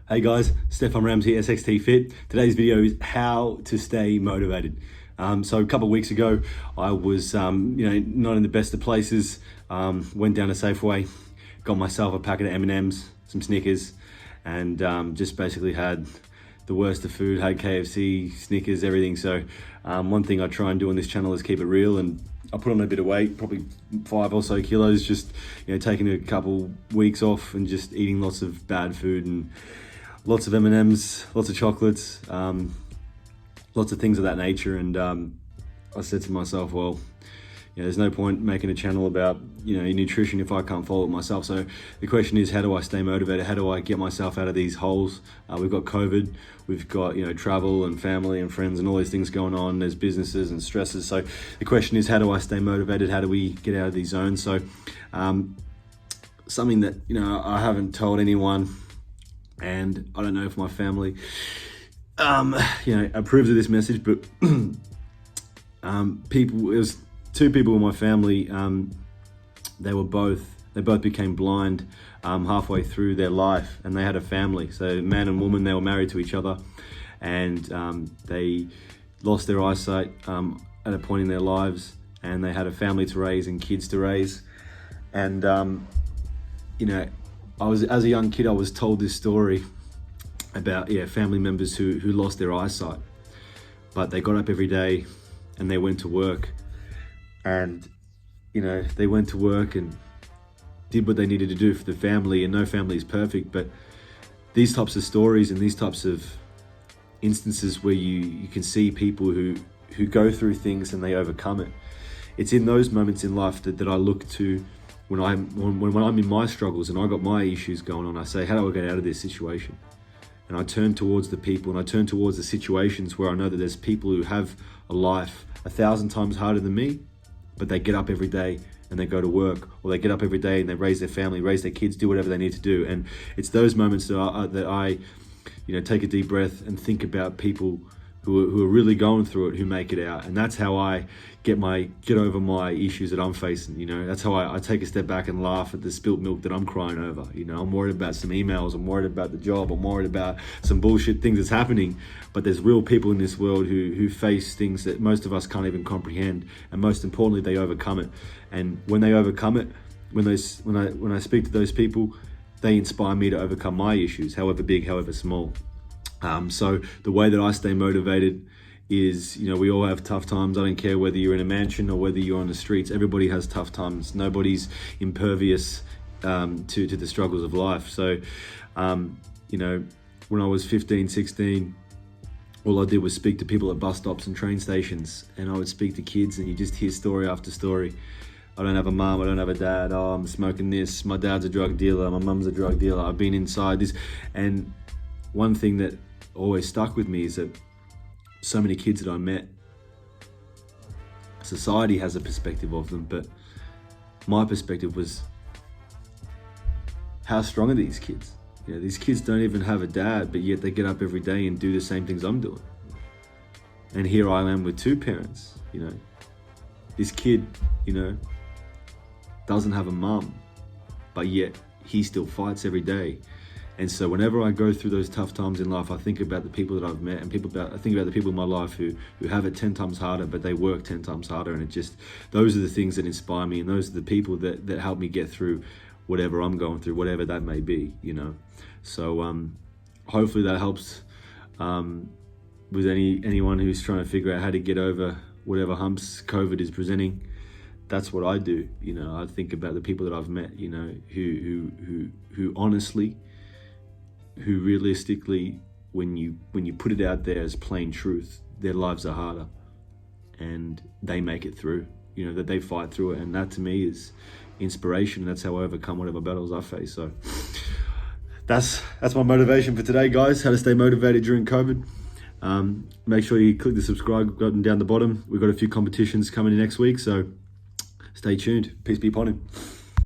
Hey guys, Stefan Ramsey, SXT Fit. Today's video is how to stay motivated. So a couple of weeks ago, I was, not in the best of places. Went down to Safeway, got myself a packet of M&Ms, some Snickers, and just basically had the worst of food. Had KFC, Snickers, everything. So one thing I try and do on this channel is keep it real, and I put on a bit of weight, probably 5 or so kilos, just taking a couple weeks off and just eating lots of bad food and lots of M&Ms, lots of chocolates, lots of things of that nature. And I said to myself, well, there's no point making a channel about nutrition if I can't follow it myself. So the question is, how do I stay motivated? How do I get myself out of these holes? We've got COVID, we've got travel and family and friends and all these things going on. There's businesses and stresses. So the question is, how do I stay motivated? How do we get out of these zones? So something that I haven't told anyone, and I don't know if my family approves of this message, but it was 2 people in my family. They both became blind halfway through their life, and they had a family. So man and woman, they were married to each other, and they lost their eyesight at a point in their lives, and they had a family to raise and kids to raise. And as a young kid, I was told this story about family members who lost their eyesight, but they got up every day and they went to work, and they went to work and did what they needed to do for the family. And no family is perfect, but these types of stories and these types of instances where you can see people who go through things and they overcome it. It's in those moments in life that I look to when I'm in my struggles and I got my issues going on. I say, how do I get out of this situation? And I turn towards the people, and I turn towards the situations where I know that there's people who have a life 1,000 times harder than me, but they get up every day and they go to work, or they get up every day and they raise their family, raise their kids, do whatever they need to do. And it's those moments that I take a deep breath and think about people who are really going through it, who make it out. And that's how I get over my issues that I'm facing. That's how I take a step back and laugh at the spilt milk that I'm crying over. I'm worried about some emails, I'm worried about the job, I'm worried about some bullshit things that's happening. But there's real people in this world who face things that most of us can't even comprehend. And most importantly, they overcome it. And when they overcome it, when I speak to those people, they inspire me to overcome my issues, however big, however small. So the way that I stay motivated is, we all have tough times. I don't care whether you're in a mansion or whether you're on the streets. Everybody has tough times. Nobody's impervious to the struggles of life. So, when I was 15, 16, all I did was speak to people at bus stops and train stations, and I would speak to kids, and you just hear story after story. I don't have a mom, I don't have a dad. Oh, I'm smoking this. My dad's a drug dealer. My mum's a drug dealer. I've been inside this. And one thing that always stuck with me is that so many kids that I met, society has a perspective of them, but my perspective was, how strong are these kids? These kids don't even have a dad, but yet they get up every day and do the same things I'm doing. And here I am with 2 parents. This kid, doesn't have a mum, but yet he still fights every day. And so whenever I go through those tough times in life, I think about the people that I've met, and I think about the people in my life who have it 10 times harder, but they work 10 times harder. And those are the things that inspire me, and those are the people that help me get through whatever I'm going through, whatever that may be, So hopefully that helps with anyone who's trying to figure out how to get over whatever humps COVID is presenting. That's what I do. I think about the people that I've met, who honestly, who realistically, when you put it out there as plain truth, their lives are harder and they make it through, that they fight through it. And that to me is inspiration. That's how I overcome whatever battles I face. So that's my motivation for today, guys. How to stay motivated during COVID. Make sure you click the subscribe button down the bottom. We've got a few competitions coming in next week, so stay tuned. Peace be upon him.